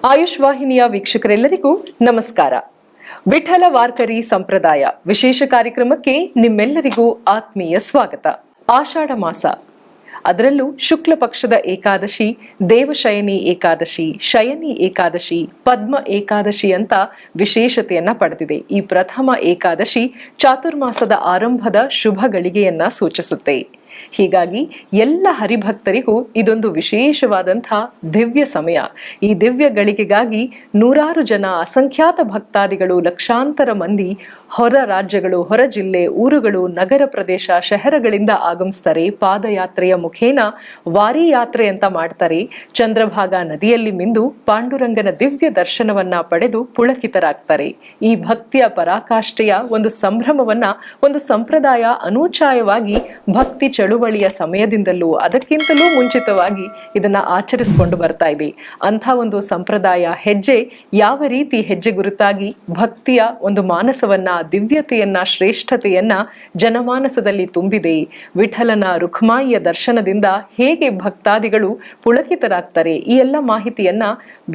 ಆಯುಷ್ ವಾಹಿನಿಯ ವೀಕ್ಷಕರೆಲ್ಲರಿಗೂ ನಮಸ್ಕಾರ. ವಿಠಲ ವಾರ್ಕರಿ ಸಂಪ್ರದಾಯ ವಿಶೇಷ ಕಾರ್ಯಕ್ರಮಕ್ಕೆ ನಿಮ್ಮೆಲ್ಲರಿಗೂ ಆತ್ಮೀಯ ಸ್ವಾಗತ. ಆಷಾಢ ಮಾಸ, ಅದರಲ್ಲೂ ಶುಕ್ಲ ಪಕ್ಷದ ಏಕಾದಶಿ, ದೇವಶಯನಿ ಏಕಾದಶಿ, ಶಯನಿ ಏಕಾದಶಿ, ಪದ್ಮ ಏಕಾದಶಿ ಅಂತ ವಿಶೇಷತೆಯನ್ನ ಪಡೆದಿದೆ. ಈ ಪ್ರಥಮ ಏಕಾದಶಿ ಚಾತುರ್ಮಾಸದ ಆರಂಭದ ಶುಭ ಗಳಿಗೆಯನ್ನ ಸೂಚಿಸುತ್ತೆ. ಹೀಗಾಗಿ ಎಲ್ಲ ಹರಿಭಕ್ತರಿಗೂ ಇದೊಂದು ವಿಶೇಷವಾದಂತಹ ದಿವ್ಯ ಸಮಯ. ಈ ದಿವ್ಯ ಗಳಿಗೆಗಾಗಿ ನೂರಾರು ಜನ, ಅಸಂಖ್ಯಾತ ಭಕ್ತಾದಿಗಳು, ಲಕ್ಷಾಂತರ ಮಂದಿ ಹೊರ ರಾಜ್ಯಗಳು, ಹೊರ ಜಿಲ್ಲೆ, ಊರುಗಳು, ನಗರ ಪ್ರದೇಶ, ಶಹರಗಳಿಂದ ಆಗಮಿಸ್ತಾರೆ. ಪಾದಯಾತ್ರೆಯ ಮುಖೇನ ವಾರಿ ಯಾತ್ರೆ ಅಂತ ಮಾಡ್ತಾರೆ. ಚಂದ್ರಭಾಗ ನದಿಯಲ್ಲಿ ಮಿಂದು ಪಾಂಡುರಂಗನ ದಿವ್ಯ ದರ್ಶನವನ್ನ ಪಡೆದು ಪುಳಕಿತರಾಗ್ತಾರೆ. ಈ ಭಕ್ತಿಯ ಪರಾಕಾಷ್ಠೆಯ ಒಂದು ಸಂಭ್ರಮವನ್ನ ಒಂದು ಸಂಪ್ರದಾಯ ಅನೂಚಾಯವಾಗಿ ಭಕ್ತಿ ಚಳುವಳಿಯ ಸಮಯದಿಂದಲೂ ಅದಕ್ಕಿಂತಲೂ ಮುಂಚಿತವಾಗಿ ಇದನ್ನ ಆಚರಿಸಿಕೊಂಡು ಬರ್ತಾ ಇದೆ. ಅಂಥ ಒಂದು ಸಂಪ್ರದಾಯ ಹೆಜ್ಜೆ ಯಾವ ರೀತಿ ಹೆಜ್ಜೆ ಗುರುತಾಗಿ ಭಕ್ತಿಯ ಒಂದು ಮಾನಸವನ್ನ, ದಿವ್ಯತೆಯನ್ನ, ಶ್ರೇಷ್ಠತೆಯನ್ನ ಜನಮಾನಸದಲ್ಲಿ ತುಂಬಿದೆ. ವಿಠಲನ ರುಕ್ಮಾಯಿಯ ದರ್ಶನದಿಂದ ಹೇಗೆ ಭಕ್ತಾದಿಗಳು ಪುಳಕಿತರಾಗ್ತಾರೆ, ಈ ಎಲ್ಲ ಮಾಹಿತಿಯನ್ನ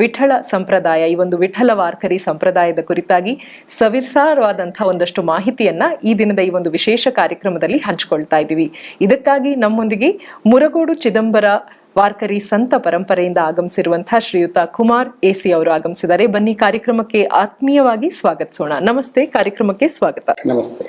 ವಿಠಲ ಸಂಪ್ರದಾಯ, ಈ ಒಂದು ವಿಠಲ ವಾರ್ಕರಿ ಸಂಪ್ರದಾಯದ ಕುರಿತಾಗಿ ಸವಿಸ್ತಾರವಾದಂತಹ ಒಂದಷ್ಟು ಮಾಹಿತಿಯನ್ನ ಈ ದಿನದ ಈ ಒಂದು ವಿಶೇಷ ಕಾರ್ಯಕ್ರಮದಲ್ಲಿ ಹಂಚಿಕೊಳ್ತಾ ಇದ್ದೀವಿ. ಇದಕ್ಕಾಗಿ ನಮ್ಮೊಂದಿಗೆ ಮುರಗೋಡು ಚಿದಂಬರ ವಾರ್ಕರಿ ಸಂತ ಪರಂಪರೆಯಿಂದ ಆಗಮಿಸಿರುವಂತಹ ಶ್ರೀಯುತ ಕುಮಾರ್ ಎಸಿ ಅವರು ಆಗಮಿಸಿದ್ದಾರೆ. ಬನ್ನಿ ಕಾರ್ಯಕ್ರಮಕ್ಕೆ ಆತ್ಮೀಯವಾಗಿ ಸ್ವಾಗತಿಸೋಣ. ನಮಸ್ತೆ, ಕಾರ್ಯಕ್ರಮಕ್ಕೆ ಸ್ವಾಗತ. ನಮಸ್ತೆ.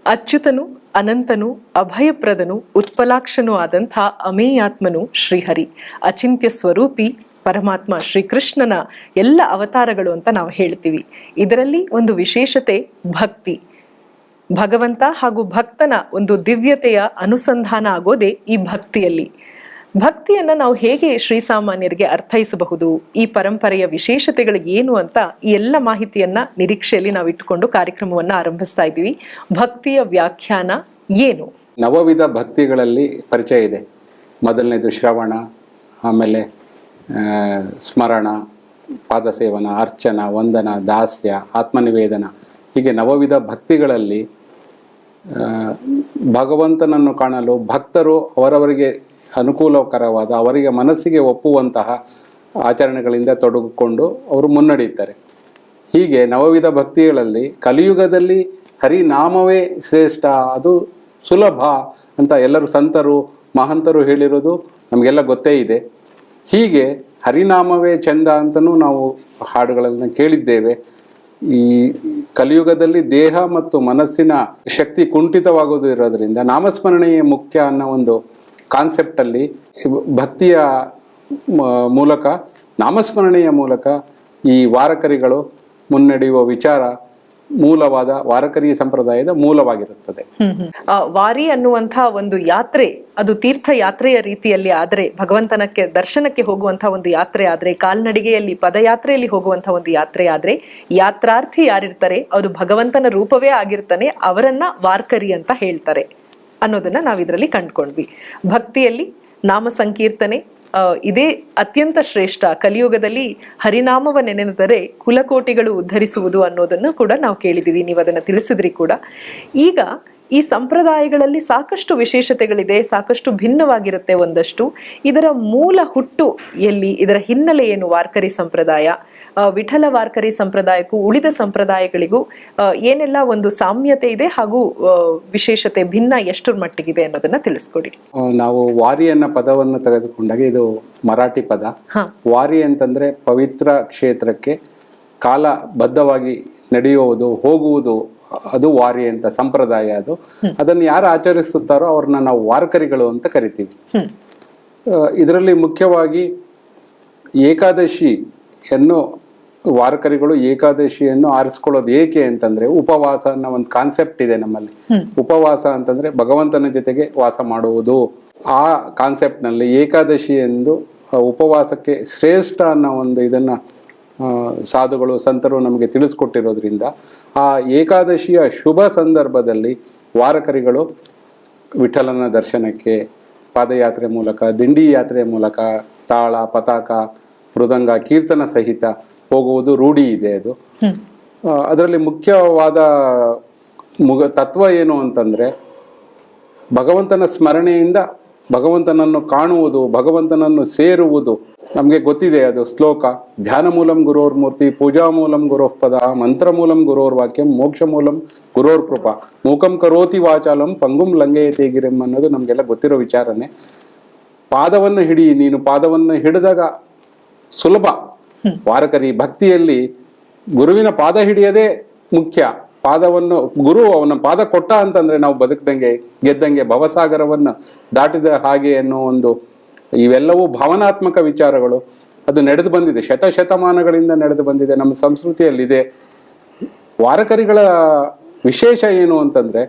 ಅಚ್ಯುತನು, ಅನಂತನು, ಅಭಯಪ್ರದನು, ಉತ್ಪಲಾಕ್ಷನೂ ಆದಂಥ ಅಮೇಯಾತ್ಮನು ಶ್ರೀಹರಿ, ಅಚಿಂತ್ಯ ಸ್ವರೂಪಿ ಪರಮಾತ್ಮ ಶ್ರೀಕೃಷ್ಣನ ಎಲ್ಲ ಅವತಾರಗಳು ಅಂತ ನಾವು ಹೇಳ್ತೀವಿ. ಇದರಲ್ಲಿ ಒಂದು ವಿಶೇಷತೆ ಭಕ್ತಿ. ಭಗವಂತ ಹಾಗೂ ಭಕ್ತನ ಒಂದು ದಿವ್ಯತೆಯ ಅನುಸಂಧಾನ ಆಗೋದೇ ಈ ಭಕ್ತಿಯಲ್ಲಿ. ಭಕ್ತಿಯನ್ನ ನಾವು ಹೇಗೆ ಶ್ರೀಸಾಮಾನ್ಯರಿಗೆ ಅರ್ಥೈಸಬಹುದು, ಈ ಪರಂಪರೆಯ ವಿಶೇಷತೆಗಳು ಏನು ಅಂತ ಈ ಎಲ್ಲ ಮಾಹಿತಿಯನ್ನ ನಿರೀಕ್ಷೆಯಲ್ಲಿ ನಾವು ಇಟ್ಟುಕೊಂಡು ಕಾರ್ಯಕ್ರಮವನ್ನ ಆರಂಭಿಸ್ತಾ ಇದ್ದೀವಿ. ಭಕ್ತಿಯ ವ್ಯಾಖ್ಯಾನ ಏನು? ನವವಿಧ ಭಕ್ತಿಗಳಲ್ಲಿ ಪರಿಚಯ ಇದೆ. ಮೊದಲನೇದು ಶ್ರವಣ, ಆಮೇಲೆ ಸ್ಮರಣ, ಪಾದಸೇವನ, ಅರ್ಚನ, ವಂದನ, ದಾಸ್ಯ, ಆತ್ಮನಿವೇದನ, ಹೀಗೆ ನವವಿಧ ಭಕ್ತಿಗಳಲ್ಲಿ ಭಗವಂತನನ್ನು ಕಾಣಲು ಭಕ್ತರು ಅವರವರಿಗೆ ಅನುಕೂಲಕರವಾದ, ಅವರಿಗೆ ಮನಸ್ಸಿಗೆ ಒಪ್ಪುವಂತಹ ಆಚರಣೆಗಳಿಂದ ತೊಡಗಿಕೊಂಡು ಅವರು ಮುನ್ನಡೆಯುತ್ತಾರೆ. ಹೀಗೆ ನವವಿಧ ಭಕ್ತಿಗಳಲ್ಲಿ ಕಲಿಯುಗದಲ್ಲಿ ಹರಿನಾಮವೇ ಶ್ರೇಷ್ಠ, ಅದು ಸುಲಭ ಅಂತ ಎಲ್ಲರೂ ಸಂತರು, ಮಹಂತರು ಹೇಳಿರೋದು ನಮಗೆಲ್ಲ ಗೊತ್ತೇ ಇದೆ. ಹೀಗೆ ಹರಿನಾಮವೇ ಚಂದ ಅಂತಲೂ ನಾವು ಹಾಡುಗಳನ್ನು ಕೇಳಿದ್ದೇವೆ. ಈ ಕಲಿಯುಗದಲ್ಲಿ ದೇಹ ಮತ್ತು ಮನಸ್ಸಿನ ಶಕ್ತಿ ಕುಂಠಿತವಾಗುವುದು ಇರೋದ್ರಿಂದ ನಾಮಸ್ಮರಣೆಯೇ ಮುಖ್ಯ ಅನ್ನೋ ಒಂದು ಕಾನ್ಸೆಪ್ಟಲ್ಲಿ ಭಕ್ತಿಯ ಮೂಲಕ, ನಾಮಸ್ಮರಣೆಯ ಮೂಲಕ ಈ ವಾರಕರಿಗಳು ಮುನ್ನಡೆಯುವ ವಿಚಾರ ಮೂಲವಾದ ವಾರಕರಿ ಸಂಪ್ರದಾಯದ ಮೂಲವಾಗಿರುತ್ತದೆ. ವಾರಿ ಅನ್ನುವಂತಹ ಒಂದು ಯಾತ್ರೆ, ಅದು ತೀರ್ಥ ಯಾತ್ರೆಯ ರೀತಿಯಲ್ಲಿ ಆದರೆ, ಭಗವಂತನಕ್ಕೆ ದರ್ಶನಕ್ಕೆ ಹೋಗುವಂತಹ ಒಂದು ಯಾತ್ರೆ ಆದ್ರೆ, ಕಾಲ್ನಡಿಗೆಯಲ್ಲಿ ಪದಯಾತ್ರೆಯಲ್ಲಿ ಹೋಗುವಂತಹ ಒಂದು ಯಾತ್ರೆ ಆದ್ರೆ, ಯಾತ್ರಾರ್ಥಿ ಯಾರಿರ್ತಾರೆ ಅವರು ಭಗವಂತನ ರೂಪವೇ ಆಗಿರ್ತಾನೆ, ಅವರನ್ನ ವಾರ್ಕರಿ ಅಂತ ಹೇಳ್ತಾರೆ ಅನ್ನೋದನ್ನ ನಾವು ಇದರಲ್ಲಿ ಕಂಡುಕೊಂಡ್ವಿ. ಭಕ್ತಿಯಲ್ಲಿ ನಾಮ ಸಂಕೀರ್ತನೆ ಇದೇ ಅತ್ಯಂತ ಶ್ರೇಷ್ಠ. ಕಲಿಯುಗದಲ್ಲಿ ಹರಿನಾಮವ ನೆನೆದರೆ ಕುಲಕೋಟಿಗಳು ಉದ್ಧರಿಸುವುದು ಅನ್ನೋದನ್ನು ಕೂಡ ನಾವು ಕೇಳಿದೀವಿ, ನೀವು ಅದನ್ನು ತಿಳಿಸಿದ್ರಿ ಕೂಡ. ಈಗ ಈ ಸಂಪ್ರದಾಯಗಳಲ್ಲಿ ಸಾಕಷ್ಟು ವಿಶೇಷತೆಗಳಿದೆ, ಸಾಕಷ್ಟು ಭಿನ್ನವಾಗಿರುತ್ತೆ ಒಂದಷ್ಟು. ಇದರ ಮೂಲ ಹುಟ್ಟು ಎಲ್ಲಿ, ಇದರ ಹಿನ್ನೆಲೆ ಏನು? ವಾರ್ಕರಿ ಸಂಪ್ರದಾಯ, ವಿಠಲ ವಾರ್ಕರಿ ಸಂಪ್ರದಾಯಕ್ಕೂ ಉಳಿದ ಸಂಪ್ರದಾಯಗಳಿಗೂ ಏನೆಲ್ಲ ಒಂದು ಸಾಮ್ಯತೆ ಇದೆ ಹಾಗೂ ವಿಶೇಷತೆ, ಭಿನ್ನ ಎಷ್ಟರ ಮಟ್ಟಿಗಿದೆ ಅನ್ನೋದನ್ನ ತಿಳಿಸ್ಕೊಡಿ. ನಾವು ವಾರಿ ಅನ್ನೋ ಪದವನ್ನು ತೆಗೆದುಕೊಂಡಾಗ ಇದು ಮರಾಠಿ ಪದ. ವಾರಿ ಅಂತಂದ್ರೆ ಪವಿತ್ರ ಕ್ಷೇತ್ರಕ್ಕೆ ಕಾಲಬದ್ಧವಾಗಿ ನಡೆಯುವುದು, ಹೋಗುವುದು, ಅದು ವಾರಿ ಅಂತ ಸಂಪ್ರದಾಯ. ಅದನ್ನು ಯಾರು ಆಚರಿಸುತ್ತಾರೋ ಅವ್ರನ್ನ ನಾವು ವಾರ್ಕರಿಗಳು ಅಂತ ಕರಿತೀವಿ. ಇದರಲ್ಲಿ ಮುಖ್ಯವಾಗಿ ಏಕಾದಶಿಯನ್ನು ವಾರಕರಿಗಳು ಏಕಾದಶಿಯನ್ನು ಆರಿಸ್ಕೊಳ್ಳೋದು ಏಕೆ ಅಂತಂದ್ರೆ, ಉಪವಾಸ ಅನ್ನೋ ಒಂದು ಕಾನ್ಸೆಪ್ಟ್ ಇದೆ ನಮ್ಮಲ್ಲಿ. ಉಪವಾಸ ಅಂತಂದ್ರೆ ಭಗವಂತನ ಜೊತೆಗೆ ವಾಸ ಮಾಡುವುದು. ಆ ಕಾನ್ಸೆಪ್ಟ್ ನಲ್ಲಿ ಏಕಾದಶಿ ಎಂದು ಉಪವಾಸಕ್ಕೆ ಶ್ರೇಷ್ಠ ಅನ್ನೋ ಒಂದು ಇದನ್ನ ಸಾಧುಗಳು, ಸಂತರು ನಮಗೆ ತಿಳಿಸ್ಕೊಟ್ಟಿರೋದ್ರಿಂದ ಆ ಏಕಾದಶಿಯ ಶುಭ ಸಂದರ್ಭದಲ್ಲಿ ವಾರಕರಿಗಳು ವಿಠಲನ ದರ್ಶನಕ್ಕೆ ಪಾದಯಾತ್ರೆ ಮೂಲಕ, ದಿಂಡಿ ಯಾತ್ರೆಯ ಮೂಲಕ, ತಾಳ, ಪತಾಕ, ಮೃದಂಗ, ಕೀರ್ತನ ಸಹಿತ ಹೋಗುವುದು ರೂಢಿ ಇದೆ. ಅದು ಅದರಲ್ಲಿ ಮುಖ್ಯವಾದ ತತ್ವ ಏನು ಅಂತಂದ್ರೆ, ಭಗವಂತನ ಸ್ಮರಣೆಯಿಂದ ಭಗವಂತನನ್ನು ಕಾಣುವುದು, ಭಗವಂತನನ್ನು ಸೇರುವುದು. ನಮಗೆ ಗೊತ್ತಿದೆ ಅದು ಶ್ಲೋಕ, ಧ್ಯಾನ ಮೂಲಂ ಗುರೋರ್ ಮೂರ್ತಿ, ಪೂಜಾ ಮೂಲಂ ಗುರೋರ್ ಪದ, ಮಂತ್ರ ಮೂಲಂ ಗುರೋರ್ ವಾಕ್ಯಂ, ಮೋಕ್ಷ ಮೂಲಂ ಗುರೋರ್ ಕೃಪಾ, ಮೂಕಂ ಕರೋತಿ ವಾಚಾಲಂ ಪಂಗುಂ ಲಂಘಯತೆ ಗಿರಿಂ ಅನ್ನೋದು ನಮಗೆಲ್ಲ ಗೊತ್ತಿರೋ ವಿಚಾರನೆ. ಪಾದವನ್ನು ಹಿಡಿ, ನೀನು ಪಾದವನ್ನು ಹಿಡಿದಾಗ ಸುಲಭ. ವಾರಕರಿ ಭಕ್ತಿಯಲ್ಲಿ ಗುರುವಿನ ಪಾದ ಹಿಡಿಯದೇ ಮುಖ್ಯ. ಪಾದವನ್ನು ಗುರು ಅವನ ಪಾದ ಕೊಟ್ಟ ಅಂತಂದ್ರೆ ನಾವು ಬದುಕದಂಗೆ ಗೆದ್ದಂಗೆ, ಭವಸಾಗರವನ್ನು ದಾಟಿದ ಹಾಗೆ ಅನ್ನೋ ಒಂದು, ಇವೆಲ್ಲವೂ ಭಾವನಾತ್ಮಕ ವಿಚಾರಗಳು. ಅದು ನಡೆದು ಬಂದಿದೆ, ಶತಶತಮಾನಗಳಿಂದ ನಡೆದು ಬಂದಿದೆ, ನಮ್ಮ ಸಂಸ್ಕೃತಿಯಲ್ಲಿದೆ. ವಾರಕರಿಗಳ ವಿಶೇಷ ಏನು ಅಂತಂದ್ರೆ,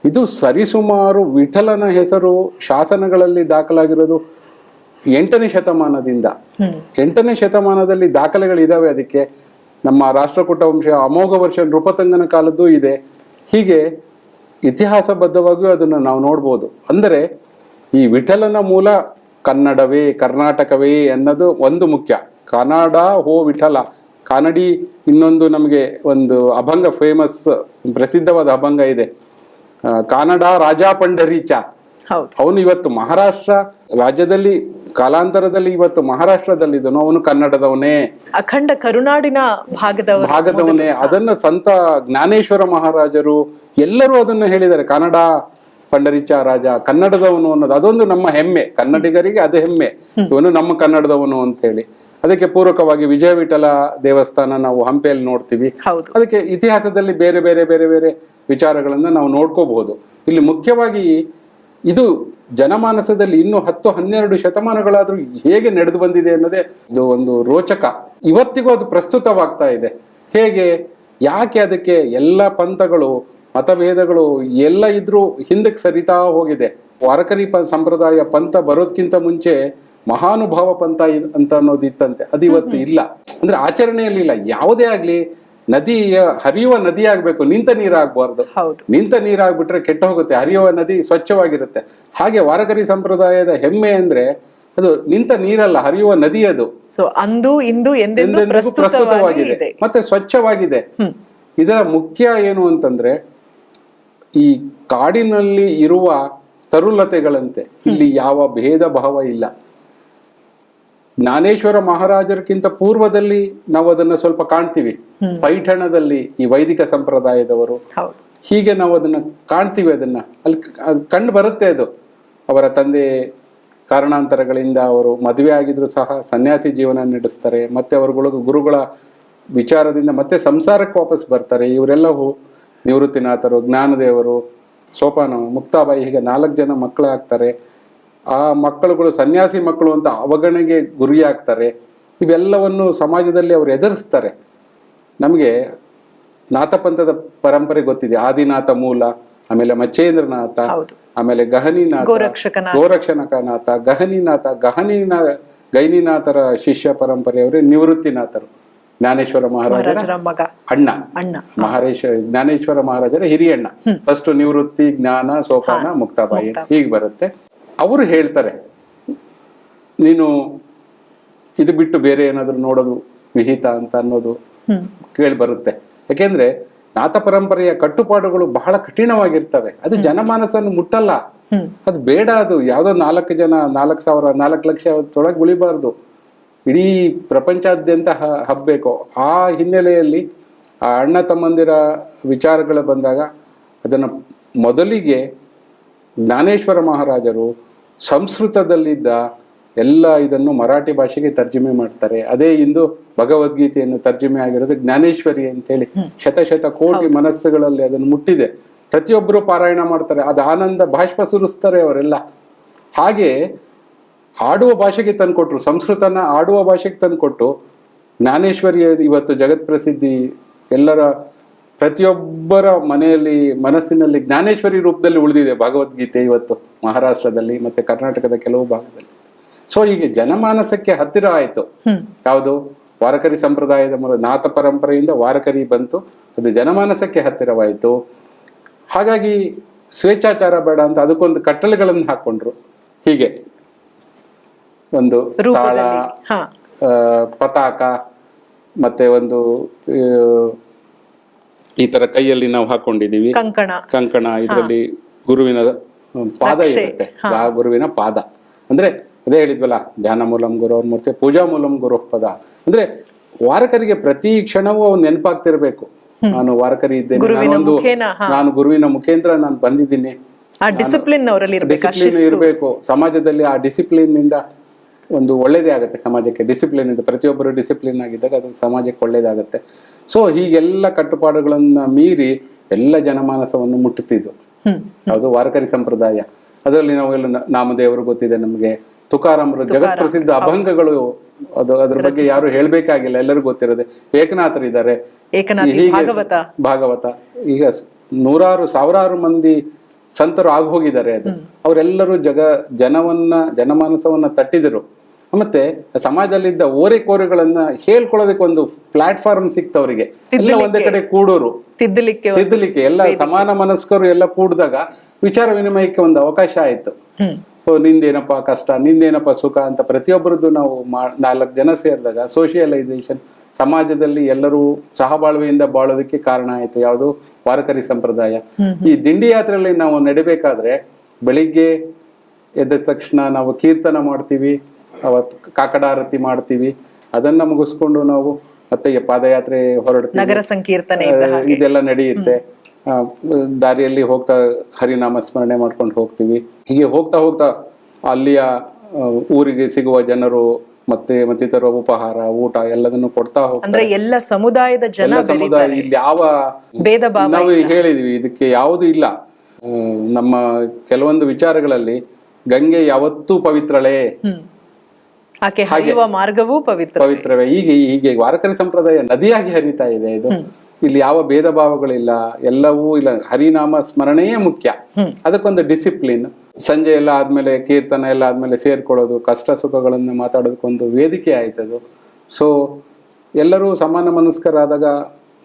ಇದು ಸರಿಸುಮಾರು ವಿಠಲನ ಹೆಸರು ಶಾಸನಗಳಲ್ಲಿ ದಾಖಲಾಗಿರೋದು 8ನೇ ಶತಮಾನದಿಂದ. 8ನೇ ಶತಮಾನದಲ್ಲಿ ದಾಖಲೆಗಳಿದಾವೆ ಅದಕ್ಕೆ. ನಮ್ಮ ರಾಷ್ಟ್ರಕೂಟ ವಂಶ, ಅಮೋಘ ವರ್ಷ ನೃಪತಂಗನ ಕಾಲದ್ದು ಇದೆ. ಹೀಗೆ ಇತಿಹಾಸಬದ್ಧವಾಗಿಯೂ ಅದನ್ನು ನಾವು ನೋಡ್ಬೋದು. ಅಂದರೆ ಈ ವಿಠಲನ ಮೂಲ ಕನ್ನಡವೇ, ಕರ್ನಾಟಕವೇ ಅನ್ನೋದು ಒಂದು ಮುಖ್ಯ. ಕನ್ನಡ ಹೋ ವಿಠಲ, ಕಾನಡಿ. ಇನ್ನೊಂದು ನಮಗೆ ಒಂದು ಅಭಂಗ, ಫೇಮಸ್ ಪ್ರಸಿದ್ಧವಾದ ಅಭಂಗ ಇದೆ, ಕಾನಡ ರಾಜ ಪಂಡರೀಚ. ಅವನು ಇವತ್ತು ಮಹಾರಾಷ್ಟ್ರ ರಾಜ್ಯದಲ್ಲಿ, ಕಾಲಾಂತರದಲ್ಲಿ ಇವತ್ತು ಮಹಾರಾಷ್ಟ್ರದಲ್ಲಿದ್ದನು, ಅವನು ಕನ್ನಡದವನೇ, ಅಖಂಡ ಕರುನಾಡಿನ ಭಾಗದವನೇ. ಅದನ್ನ ಸಂತ ಜ್ಞಾನೇಶ್ವರ ಮಹಾರಾಜರು ಎಲ್ಲರೂ ಅದನ್ನು ಹೇಳಿದ್ದಾರೆ. ಕನ್ನಡ ಪಂಡರೀಚ ರಾಜ, ಕನ್ನಡದವನು ಅನ್ನೋದು ಅದೊಂದು ನಮ್ಮ ಹೆಮ್ಮೆ, ಕನ್ನಡಿಗರಿಗೆ ಅದು ಹೆಮ್ಮೆ, ಇವನು ನಮ್ಮ ಕನ್ನಡದವನು ಅಂತ ಹೇಳಿ. ಅದಕ್ಕೆ ಪೂರಕವಾಗಿ ವಿಜಯ ವಿಠಲ ದೇವಸ್ಥಾನ ನಾವು ಹಂಪಿಯಲ್ಲಿ ನೋಡ್ತೀವಿ. ಅದಕ್ಕೆ ಇತಿಹಾಸದಲ್ಲಿ ಬೇರೆ ಬೇರೆ ಬೇರೆ ಬೇರೆ ವಿಚಾರಗಳನ್ನ ನಾವು ನೋಡ್ಕೋಬಹುದು. ಇಲ್ಲಿ ಮುಖ್ಯವಾಗಿ ಇದು ಜನಮಾನಸದಲ್ಲಿ ಇನ್ನು 10-12 ಶತಮಾನಗಳಾದ್ರೂ ಹೇಗೆ ನಡೆದು ಬಂದಿದೆ ಅನ್ನೋದೇ ಇದು ಒಂದು ರೋಚಕ. ಇವತ್ತಿಗೂ ಅದು ಪ್ರಸ್ತುತವಾಗ್ತಾ ಇದೆ. ಹೇಗೆ, ಯಾಕೆ, ಅದಕ್ಕೆ ಎಲ್ಲ ಪಂಥಗಳು, ಮತಭೇದಗಳು ಎಲ್ಲ ಇದ್ರೂ ಹಿಂದಕ್ಕೆ ಸರಿತಾ ಹೋಗಿದೆ. ವಾರಕರಿ ಸಂಪ್ರದಾಯ ಪಂಥ ಬರೋದ್ಕಿಂತ ಮುಂಚೆ ಮಹಾನುಭಾವ ಪಂಥ ಅಂತ ಅನ್ನೋದು ಇತ್ತಂತೆ, ಅದು ಇವತ್ತು ಇಲ್ಲ. ಅಂದ್ರೆ ಆಚರಣೆಯಲ್ಲಿ ಇಲ್ಲ. ಯಾವುದೇ ಆಗ್ಲಿ ನದಿಯ ಹರಿಯುವ ನದಿ ಆಗ್ಬೇಕು, ನಿಂತ ನೀರಾಗಬಾರ್ದು. ನಿಂತ ನೀರಾಗ್ಬಿಟ್ರೆ ಕೆಟ್ಟ ಹೋಗುತ್ತೆ, ಹರಿಯುವ ನದಿ ಸ್ವಚ್ಛವಾಗಿರುತ್ತೆ. ಹಾಗೆ ವಾರಕರಿ ಸಂಪ್ರದಾಯದ ಹೆಮ್ಮೆ ಅಂದ್ರೆ ಅದು ನಿಂತ ನೀರಲ್ಲ, ಹರಿಯುವ ನದಿ. ಅದು ಅಂದು ಇಂದು ಎಂದೆಂದೂ ಪ್ರಸ್ತುತವಾಗಿದೆ ಮತ್ತೆ ಸ್ವಚ್ಛವಾಗಿದೆ. ಇದರ ಮುಖ್ಯ ಏನು ಅಂತಂದ್ರೆ, ಈ ಕಾಡಿನಲ್ಲಿ ಇರುವ ತರುಲತೆಗಳಂತೆ ಇಲ್ಲಿ ಯಾವ ಭೇದ ಭಾವ ಇಲ್ಲ. ಜ್ಞಾನೇಶ್ವರ ಮಹಾರಾಜರಿಗಿಂತ ಪೂರ್ವದಲ್ಲಿ ನಾವು ಅದನ್ನ ಸ್ವಲ್ಪ ಕಾಣ್ತೀವಿ. ಪೈಠಣದಲ್ಲಿ ಈ ವೈದಿಕ ಸಂಪ್ರದಾಯದವರು, ಹೀಗೆ ನಾವು ಅದನ್ನ ಕಾಣ್ತೀವಿ. ಅದನ್ನ ಅಲ್ಲಿ ಕಂಡು ಬರುತ್ತೆ. ಅದು ಅವರ ತಂದೆ ಕಾರಣಾಂತರಗಳಿಂದ ಅವರು ಮದುವೆ ಆಗಿದ್ರು ಸಹ ಸನ್ಯಾಸಿ ಜೀವನ ನಡೆಸ್ತಾರೆ. ಮತ್ತೆ ಅವರುಗಳು ಗುರುಗಳ ವಿಚಾರದಿಂದ ಮತ್ತೆ ಸಂಸಾರಕ್ಕೆ ವಾಪಸ್ ಬರ್ತಾರೆ. ಇವರೆಲ್ಲವೂ ನಿವೃತ್ತಿನಾಥರು, ಜ್ಞಾನದೇವರು, ಸೋಪಾನ, ಮುಕ್ತಾಬಾಯಿ, ಹೀಗೆ 4 ಜನ ಮಕ್ಕಳಾಗ್ತಾರೆ. ಆ ಮಕ್ಕಳುಗಳು ಸನ್ಯಾಸಿ ಮಕ್ಕಳು ಅಂತ ಅವಗಣೆಗೆ ಗುರಿಯಾಗ್ತಾರೆ. ಇವೆಲ್ಲವನ್ನು ಸಮಾಜದಲ್ಲಿ ಅವರು ಎದುರಿಸ್ತಾರೆ. ನಮಗೆ ನಾಥಪಂಥದ ಪರಂಪರೆ ಗೊತ್ತಿದೆ. ಆದಿನಾಥ ಮೂಲ, ಆಮೇಲೆ ಮಚ್ಚೇಂದ್ರನಾಥ, ಆಮೇಲೆ ಗಹನಿನಾಥ, ಗೋರಕ್ಷಣಕನಾಥ, ಗೈನಿನಾಥರ ಶಿಷ್ಯ ಪರಂಪರೆಯವರೇ ನಿವೃತ್ತಿನಾಥರು, ಜ್ಞಾನೇಶ್ವರ ಮಹಾರಾಜರ ಅಣ್ಣ. ಜ್ಞಾನೇಶ್ವರ ಮಹಾರಾಜರ ಹಿರಿಯಣ್ಣ. ಫಸ್ಟ್ ನಿವೃತ್ತಿ, ಜ್ಞಾನ, ಸೋಪಾನ, ಮುಕ್ತಾಬಾಯಿ ಹೀಗೆ ಬರುತ್ತೆ. ಅವರು ಹೇಳ್ತಾರೆ, ನೀನು ಇದು ಬಿಟ್ಟು ಬೇರೆ ಏನಾದ್ರು ನೋಡೋದು ವಿಹಿತ ಅಂತ ಅನ್ನೋದು ಕೇಳಿ ಬರುತ್ತೆ. ಯಾಕೆಂದ್ರೆ ನಾಥ ಪರಂಪರೆಯ ಕಟ್ಟುಪಾಡುಗಳು ಬಹಳ ಕಠಿಣವಾಗಿರ್ತವೆ. ಅದು ಜನಮಾನಸನ್ನು ಮುಟ್ಟಲ್ಲ, ಅದು ಬೇಡ. ಅದು ಯಾವ್ದೋ 4 ಜನ, 4,000, 4 ಲಕ್ಷ ತೊಳಗೆ ಉಳಿಬಾರ್ದು, ಇಡೀ ಪ್ರಪಂಚಾದ್ಯಂತ ಹಬ್ಬಬೇಕು. ಆ ಹಿನ್ನೆಲೆಯಲ್ಲಿ ಆ ಅಣ್ಣ ತಮ್ಮಂದಿರ ವಿಚಾರಗಳು ಬಂದಾಗ ಅದನ್ನ ಮೊದಲಿಗೆ ಜ್ಞಾನೇಶ್ವರ ಮಹಾರಾಜರು ಸಂಸ್ಕೃತದಲ್ಲಿದ್ದ ಎಲ್ಲ ಇದನ್ನು ಮರಾಠಿ ಭಾಷೆಗೆ ತರ್ಜುಮೆ ಮಾಡ್ತಾರೆ. ಅದೇ ಇಂದು ಭಗವದ್ಗೀತೆಯನ್ನು ತರ್ಜುಮೆ ಆಗಿರೋದು ಜ್ಞಾನೇಶ್ವರಿ ಅಂತೇಳಿ ಶತ ಕೋಟಿ ಮನಸ್ಸುಗಳಲ್ಲಿ ಅದನ್ನು ಮುಟ್ಟಿದೆ. ಪ್ರತಿಯೊಬ್ಬರು ಪಾರಾಯಣ ಮಾಡ್ತಾರೆ, ಅದು ಆನಂದ ಬಾಷ್ಪ ಸುರಿಸ್ತಾರೆ ಅವರೆಲ್ಲ. ಹಾಗೆ ಆಡುವ ಭಾಷೆಗೆ ತಂದುಕೊಟ್ರು, ಸಂಸ್ಕೃತನ ಆಡುವ ಭಾಷೆಗೆ ತಂದುಕೊಟ್ಟು ಜ್ಞಾನೇಶ್ವರಿಯ ಇವತ್ತು ಜಗತ್ ಪ್ರಸಿದ್ಧಿ. ಎಲ್ಲರ ಪ್ರತಿಯೊಬ್ಬರ ಮನೆಯಲ್ಲಿ ಮನಸ್ಸಿನಲ್ಲಿ ಜ್ಞಾನೇಶ್ವರಿ ರೂಪದಲ್ಲಿ ಉಳಿದಿದೆ ಭಗವದ್ಗೀತೆ ಇವತ್ತು ಮಹಾರಾಷ್ಟ್ರದಲ್ಲಿ ಮತ್ತೆ ಕರ್ನಾಟಕದ ಕೆಲವು ಭಾಗದಲ್ಲಿ. ಸೊ ಈಗ ಜನಮಾನಸಕ್ಕೆ ಹತ್ತಿರ ಆಯ್ತು. ಯಾವುದು ವಾರಕರಿ ಸಂಪ್ರದಾಯದ ನಾಥ ಪರಂಪರೆಯಿಂದ ವಾರಕರಿ ಬಂತು, ಅದು ಜನಮಾನಸಕ್ಕೆ ಹತ್ತಿರವಾಯಿತು. ಹಾಗಾಗಿ ಸ್ವೇಚ್ಛಾಚಾರ ಬೇಡ ಅಂತ ಅದಕ್ಕೊಂದು ಕಟ್ಟಳೆಗಳನ್ನು ಹಾಕೊಂಡ್ರು. ಹೀಗೆ ಒಂದು ತಾಳ, ಪತಾಕ, ಮತ್ತೆ ಒಂದು ಈ ತರ ಕೈಯಲ್ಲಿ ನಾವು ಹಾಕೊಂಡಿದೀವಿ ಕಂಕಣ, ಇದರಲ್ಲಿ ಗುರುವಿನ ಪಾದ ಇರುತ್ತೆ, ಆ ಗುರುವಿನ ಪಾದ. ಅಂದ್ರೆ ಅದೇ ಹೇಳಿದ್ವಲ್ಲ, ಧ್ಯಾನ ಮೂಲಂ ಗುರೋರ್ ಮೂರ್ತಿ, ಪೂಜಾ ಮೂಲಂ ಗುರು ಪದ. ಅಂದ್ರೆ ವಾರಕರಿಗೆ ಪ್ರತಿ ಕ್ಷಣವೂ ಅವ್ನು ನೆನಪಾಗ್ತಿರ್ಬೇಕು, ನಾನು ವಾರಕರಿ ಇದ್ದೇನೆ, ನಾನು ಗುರುವಿನ ಮುಖೇಂದ್ರ ನಾನು ಬಂದಿದ್ದೀನಿ. ಡಿಸಿಪ್ಲಿನ್ ಇರಬೇಕು ಸಮಾಜದಲ್ಲಿ. ಆ ಡಿಸಿಪ್ಲಿನ್ ಇಂದ ಒಂದು ಒಳ್ಳೇದೇ ಆಗುತ್ತೆ ಸಮಾಜಕ್ಕೆ. ಡಿಸಿಪ್ಲಿನ್ ಇಂದ ಪ್ರತಿಯೊಬ್ಬರು ಡಿಸಿಪ್ಲಿನ್ ಆಗಿದ್ದಾಗ ಅದು ಸಮಾಜಕ್ಕೆ ಒಳ್ಳೇದಾಗುತ್ತೆ. ಸೊ ಹೀಗೆಲ್ಲ ಕಟ್ಟುಪಾಡುಗಳನ್ನ ಮೀರಿ ಎಲ್ಲ ಜನಮಾನಸವನ್ನು ಮುಟ್ಟುತ್ತಿದ್ದು ಅದು ವಾರಕರಿ ಸಂಪ್ರದಾಯ. ಅದರಲ್ಲಿ ನಾವೆಲ್ಲ ನಾಮದೇವರು ಗೊತ್ತಿದೆ ನಮಗೆ, ತುಕಾರಾಮರು ಜಗತ್ ಪ್ರಸಿದ್ಧ ಅಭಂಗಗಳು, ಅದು ಅದ್ರ ಬಗ್ಗೆ ಯಾರು ಹೇಳ್ಬೇಕಾಗಿಲ್ಲ, ಎಲ್ಲರಿಗೂ ಗೊತ್ತಿರೋದೆ. ಏಕನಾಥರಿದ್ದಾರೆ, ಭಾಗವತ. ಈಗ ನೂರಾರು ಸಾವಿರಾರು ಮಂದಿ ಸಂತರು ಆಗೋಗಿದ್ದಾರೆ. ಅದು ಅವರೆಲ್ಲರೂ ಜನಮಾನಸವನ್ನ ತಟ್ಟಿದರು. ಮತ್ತೆ ಸಮಾಜದಲ್ಲಿದ್ದ ಓರೆಕೋರೆಗಳನ್ನ ಹೇಳ್ಕೊಳ್ಳೋದಕ್ಕೆ ಒಂದು ಪ್ಲಾಟ್ಫಾರ್ಮ್ ಸಿಕ್ತವರಿಗೆ. ಎಲ್ಲ ಒಂದೇ ಕಡೆ ಕೂಡೋರು, ತಿದ್ದಲಿಕ್ಕೆ ಎಲ್ಲ ಸಮಾನ ಮನಸ್ಕರು ಎಲ್ಲ ಕೂಡಿದಾಗ ವಿಚಾರ ವಿನಿಮಯಕ್ಕೆ ಒಂದು ಅವಕಾಶ ಆಯ್ತು. ನಿಂದೇನಪ್ಪ ಕಷ್ಟ, ನಿಂದೇನಪ್ಪ ಸುಖ ಅಂತ ಪ್ರತಿಯೊಬ್ಬರದ್ದು ನಾವು 4 ಜನ ಸೇರಿದಾಗ ಸೋಷಿಯಲೈಸೇಷನ್, ಸಮಾಜದಲ್ಲಿ ಎಲ್ಲರೂ ಸಹಬಾಳ್ವೆಯಿಂದ ಬಾಳೋದಕ್ಕೆ ಕಾರಣ ಆಯ್ತು. ಯಾವುದು? ವಾರಕರಿ ಸಂಪ್ರದಾಯ. ಈ ದಿಂಡಿ ಯಾತ್ರೆಯಲ್ಲಿ ನಾವು ನಡಿಬೇಕಾದ್ರೆ ಬೆಳಿಗ್ಗೆ ಎದ್ದ ತಕ್ಷಣ ನಾವು ಕೀರ್ತನ ಮಾಡ್ತೀವಿ, ಅವತ್ತು ಕಾಕಡಾರತಿ ಮಾಡ್ತೀವಿ. ಅದನ್ನ ಮುಗಿಸ್ಕೊಂಡು ನಾವು ಮತ್ತೆ ಪಾದಯಾತ್ರೆ ಹೊರಡ್ತೀವಿ, ನಗರ ಸಂಕೀರ್ತನೆ ಇದೆಲ್ಲ ನಡೆಯುತ್ತೆ. ದಾರಿಯಲ್ಲಿ ಹೋಗ್ತಾ ಹರಿನಾಮ ಸ್ಮರಣೆ ಮಾಡ್ಕೊಂಡು ಹೋಗ್ತೀವಿ. ಹೀಗೆ ಹೋಗ್ತಾ ಅಲ್ಲಿಯ ಊರಿಗೆ ಸಿಗುವ ಜನರು ಮತ್ತೆ ಮತ್ತಿತರ ಉಪಹಾರ, ಊಟ ಎಲ್ಲದನ್ನು ಕೊಡ್ತಾ ಹೋಗ್ತಾರೆ. ಎಲ್ಲ ಸಮುದಾಯದ ಸಮುದಾಯ ಇಲ್ಲಿ ಯಾವ ಭೇದ ಭಾವ ನಾವು ಹೇಳಿದ್ವಿ, ಇದಕ್ಕೆ ಯಾವುದು ಇಲ್ಲ. ನಮ್ಮ ಕೆಲವೊಂದು ವಿಚಾರಗಳಲ್ಲಿ ಗಂಗೆ ಯಾವತ್ತೂ ಪವಿತ್ರಳೇ, ಮಾರ್ಗವೂ ಪವಿತ್ರವೇ. ಹೀಗೆ ವಾರಕರಿ ಸಂಪ್ರದಾಯ ನದಿಯಾಗಿ ಹರಿತಾ ಇದೆ. ಇದು ಇಲ್ಲಿ ಯಾವ ಭೇದ ಭಾವಗಳಿಲ್ಲ, ಎಲ್ಲವೂ ಇಲ್ಲ. ಹರಿನಾಮ ಸ್ಮರಣೆಯೇ ಮುಖ್ಯ. ಅದಕ್ಕೊಂದು ಡಿಸಿಪ್ಲಿನ್. ಸಂಜೆ ಎಲ್ಲ ಆದ್ಮೇಲೆ ಕೀರ್ತನ ಎಲ್ಲ ಆದ್ಮೇಲೆ ಸೇರ್ಕೊಳ್ಳೋದು, ಕಷ್ಟ ಸುಖಗಳನ್ನು ಮಾತಾಡೋದಕ್ಕೊಂದು ವೇದಿಕೆ ಆಯ್ತದು. ಸೊ ಎಲ್ಲರೂ ಸಮಾನ ಮನಸ್ಕರಾದಾಗ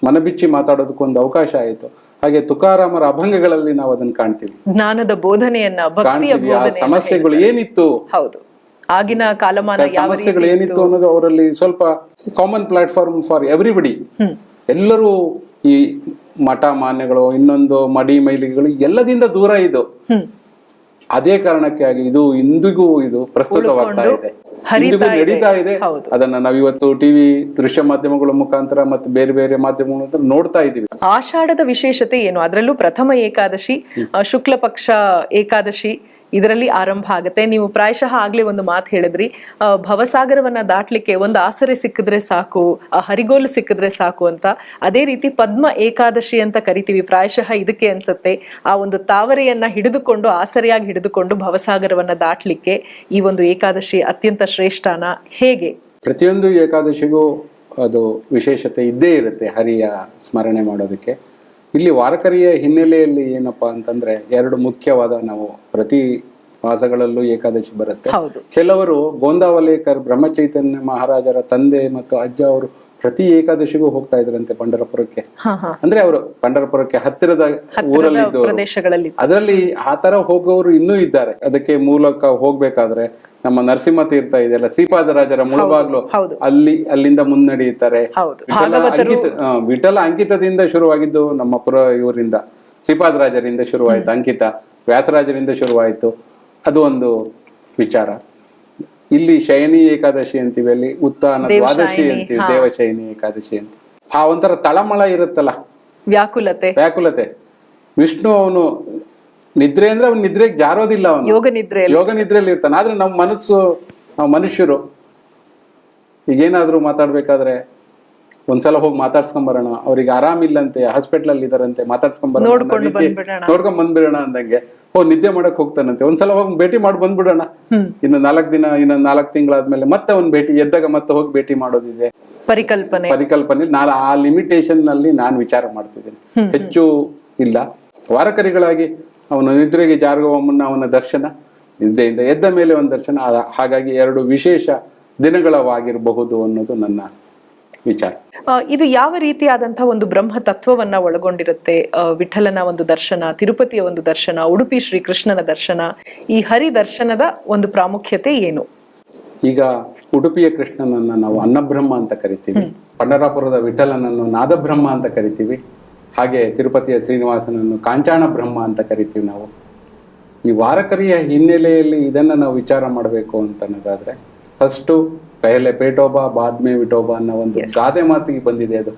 ಮನಬಿಚ್ಚಿ ಮಾತಾಡೋದಕ್ಕೊಂದು ಅವಕಾಶ ಆಯ್ತು. ಹಾಗೆ ತುಕಾರಾಮರ ಅಭಂಗಗಳಲ್ಲಿ ನಾವು ಅದನ್ನ ಕಾಣ್ತೀವಿ, ಜ್ಞಾನದ ಬೋಧನೆಯನ್ನ, ಕಾಣ್ತೀವಿ. ಆ ಸಮಸ್ಯೆಗಳು ಏನಿತ್ತು, ಹೌದು, ಆಗಿನ ಕಾಲಮಾನ ಸಮಸ್ಯೆಗಳು ಏನಿತ್ತು ಅನ್ನೋದು ಅವರಲ್ಲಿ ಸ್ವಲ್ಪ ಕಾಮನ್ ಪ್ಲಾಟ್ಫಾರ್ಮ್ ಫಾರ್ ಎವ್ರಿಬಡಿ. ಎಲ್ಲರೂ ಈ ಮಠ ಮಾನ್ಯಗಳು, ಇನ್ನೊಂದು ಮಡಿ ಮೈಲಿಗೆಗಳು ಎಲ್ಲದಿಂದ ದೂರ ಇದು. ಅದೇ ಕಾರಣಕ್ಕೆ ಆಗಿ ಇದು ಇಂದಿಗೂ ಇದು ಪ್ರಸ್ತುತವಾಗ್ತಾ ಇದೆ, ಇಂದಿಗೂ ನಡೀತಾ ಇದೆ. ಅದನ್ನ ನಾವಿವತ್ತು ಟಿವಿ ದೃಶ್ಯ ಮಾಧ್ಯಮಗಳ ಮುಖಾಂತರ ಮತ್ತೆ ಬೇರೆ ಬೇರೆ ಮಾಧ್ಯಮಗಳ ನೋಡ್ತಾ ಇದೀವಿ. ಆಷಾಢದ ವಿಶೇಷತೆ ಏನು? ಅದರಲ್ಲೂ ಪ್ರಥಮ ಏಕಾದಶಿ, ಶುಕ್ಲ ಪಕ್ಷ ಏಕಾದಶಿ ಇದರಲ್ಲಿ ಆರಂಭ ಆಗುತ್ತೆ. ನೀವು ಪ್ರಾಯಶಃ ಆಗ್ಲೇ ಒಂದು ಮಾತು ಹೇಳಿದ್ರಿ, ಭವಸಾಗರವನ್ನ ದಾಟ್ಲಿಕ್ಕೆ ಒಂದು ಆಸರೆ ಸಿಕ್ಕಿದ್ರೆ ಸಾಕು, ಹರಿಗೋಲು ಸಿಕ್ಕಿದ್ರೆ ಸಾಕು ಅಂತ. ಅದೇ ರೀತಿ ಪದ್ಮ ಏಕಾದಶಿ ಅಂತ ಕರಿತೀವಿ, ಪ್ರಾಯಶಃ ಇದಕ್ಕೆ ಅನ್ಸುತ್ತೆ. ಆ ಒಂದು ತಾವರೆಯನ್ನ ಹಿಡಿದುಕೊಂಡು, ಆಸರೆಯಾಗಿ ಹಿಡಿದುಕೊಂಡು ಭವಸಾಗರವನ್ನ ದಾಟ್ಲಿಕ್ಕೆ ಈ ಒಂದು ಏಕಾದಶಿ ಅತ್ಯಂತ ಶ್ರೇಷ್ಠನ. ಹೇಗೆ? ಪ್ರತಿಯೊಂದು ಏಕಾದಶಿಗೂ ಅದು ವಿಶೇಷತೆ ಇದ್ದೇ ಇರುತ್ತೆ ಹರಿಯ ಸ್ಮರಣೆ ಮಾಡೋದಕ್ಕೆ. ಇಲ್ಲಿ ವಾರಕರಿಯ ಹಿನ್ನೆಲೆಯಲ್ಲಿ ಏನಪ್ಪಾ ಅಂತಂದ್ರೆ 2 ಮುಖ್ಯವಾದ, ನಾವು ಪ್ರತಿ ಮಾಸಗಳಲ್ಲೂ ಏಕಾದಶಿ ಬರುತ್ತೆ. ಕೆಲವರು ಗೋಂದಾವಲೇಕರ್ ಬ್ರಹ್ಮಚೈತನ್ಯ ಮಹಾರಾಜರ ತಂದೆ ಮತ್ತು ಅಜ್ಜ ಅವರು ಪ್ರತಿ ಏಕಾದಶಿಗೂ ಹೋಗ್ತಾ ಇದ್ರಂತೆ ಪಂಢರಪುರಕ್ಕೆ. ಅಂದ್ರೆ ಅವರು ಪಂಢರಪುರಕ್ಕೆ ಹತ್ತಿರದ ಊರಲ್ಲಿ ಇದ್ದವರು. ಅದರಲ್ಲಿ ಆತರ ಹೋಗೋರು ಇನ್ನೂ ಇದ್ದಾರೆ. ಅದಕ್ಕೆ ಮೂಲಕ ಹೋಗ್ಬೇಕಾದ್ರೆ ನಮ್ಮ ನರಸಿಂಹ ತೀರ್ಥ ಇದೆಯಲ್ಲ, ಶ್ರೀಪಾದರಾಜರ ಮುಳಬಾಗ್ಲು, ಅಲ್ಲಿಂದ ಮುನ್ನಡೆಯುತ್ತಾರೆ. ವಿಠಲ ಅಂಕಿತದಿಂದ ಶುರುವಾಗಿದ್ದು ನಮ್ಮ ಪುರ ಇವರಿಂದ, ಶ್ರೀಪಾದರಾಜರಿಂದ ಶುರುವಾಯಿತು ಅಂಕಿತ, ವ್ಯಾಸರಾಜರಿಂದ ಶುರುವಾಯಿತು. ಅದು ಒಂದು ವಿಚಾರ. ಇಲ್ಲಿ ಶಯನಿ ಏಕಾದಶಿ ಅಂತೀವಿ, ಅಲ್ಲಿ ಉತ್ಥಾನ ದ್ವಾದಶಿ ಅಂತೀವಿ, ದೇವಶಯನಿ ಏಕಾದಶಿ ಅಂತ. ಆ ಒಂಥರ ತಳಮಳ ಇರುತ್ತಲ್ಲ, ವ್ಯಾಕುಲತೆ. ವಿಷ್ಣು ಅವನು ನಿದ್ರೆ ಅಂದ್ರೆ ಅವ್ನು ನಿದ್ರೆಗೆ ಜಾರೋದಿಲ್ಲ, ಅವನು ಯೋಗ ನಿದ್ರೆಯಲ್ಲಿ ಇರ್ತಾನೆ. ಆದ್ರೆ ನಮ್ಮ ಮನಸ್ಸು, ನಾವು ಮನುಷ್ಯರು ಈಗೇನಾದ್ರೂ ಮಾತಾಡ್ಬೇಕಾದ್ರೆ ಒಂದ್ಸಲ ಹೋಗಿ ಮಾತಾಡ್ಸ್ಕೊಂಬರೋಣ, ಅವ್ರಿಗೆ ಆರಾಮಿಲ್ಲಂತೆ, ಹಾಸ್ಪಿಟಲ್ ಅಲ್ಲಿ ಇದಾರಂತೆ, ಮಾತಾಡ್ಸ್ಕೊಂಬರೋಣ, ನೋಡ್ಕೊಂಡ್ ಬಂದ್ಬಿಡೋಣ ಅಂದಂಗೆ ನಿದ್ದೆ ಮಾಡಕ್ ಹೋಗ್ತಾನಂತೆ. ಒಂದ್ಸಲ ಹೋಗಿ ಭೇಟಿ ಮಾಡಿ ಬಂದ್ಬಿಡೋಣ, ಇನ್ನು 4 ದಿನ, ಇನ್ನು 4 ತಿಂಗಳಾದ್ಮೇಲೆ ಮತ್ತೆ ಒಂದ್ ಭೇಟಿ, ಎದ್ದಾಗ ಮತ್ತೆ ಹೋಗಿ ಭೇಟಿ ಮಾಡೋದಿದೆ ಪರಿಕಲ್ಪನೆ. ಆ ಲಿಮಿಟೇಷನ್ ನಲ್ಲಿ ನಾನು ವಿಚಾರ ಮಾಡ್ತಿದ್ದೀನಿ, ಹೆಚ್ಚು ಇಲ್ಲ. ವಾರಕರಿಗಳಾಗಿ ಅವನ ನಿದ್ರೆಗೆ ಜಾರುವ ಮುನ್ನ ಅವನ ದರ್ಶನ, ನಿದ್ದೆಯಿಂದ ಎದ್ದ ಮೇಲೆ ಒಂದು ದರ್ಶನ. ಹಾಗಾಗಿ 2 ವಿಶೇಷ ದಿನಗಳವಾಗಿರಬಹುದು ಅನ್ನೋದು ನನ್ನ ವಿಚಾರ. ಇದು ಯಾವ ರೀತಿಯಾದಂತಹ ಒಂದು ಬ್ರಹ್ಮ ತತ್ವವನ್ನ ಒಳಗೊಂಡಿರುತ್ತೆ? ವಿಠಲನ ಒಂದು ದರ್ಶನ, ತಿರುಪತಿಯ ಒಂದು ದರ್ಶನ, ಉಡುಪಿ ಶ್ರೀಕೃಷ್ಣನ ದರ್ಶನ, ಈ ಹರಿ ದರ್ಶನದ ಒಂದು ಪ್ರಾಮುಖ್ಯತೆ ಏನು? ಈಗ ಉಡುಪಿಯ ಕೃಷ್ಣನನ್ನ ನಾವು ಅನ್ನಬ್ರಹ್ಮ ಅಂತ ಕರಿತೀವಿ, ಪಂಢರಾಪುರದ ವಿಠಲನನ್ನು ನಾದಬ್ರಹ್ಮ ಅಂತ ಕರಿತೀವಿ, ಹಾಗೆ ತಿರುಪತಿಯ ಶ್ರೀನಿವಾಸನನ್ನು ಕಾಂಚಾಣ ಬ್ರಹ್ಮ ಅಂತ ಕರಿತೀವಿ ನಾವು. ಈ ವಾರಕರಿಯ ಹಿನ್ನೆಲೆಯಲ್ಲಿ ಇದನ್ನ ನಾವು ವಿಚಾರ ಮಾಡಬೇಕು ಅಂತ ಅನ್ನೋದಾದ್ರೆ ಫಸ್ಟು ಪೆಹಲೆ ಪೇಟೋಬಾ ಬಾದ್ಮೆ ವಿಠೋಬಾ ಅನ್ನೋ ಒಂದು ಗಾದೆ ಮಾತಿಗೆ ಬಂದಿದೆ. ಅದು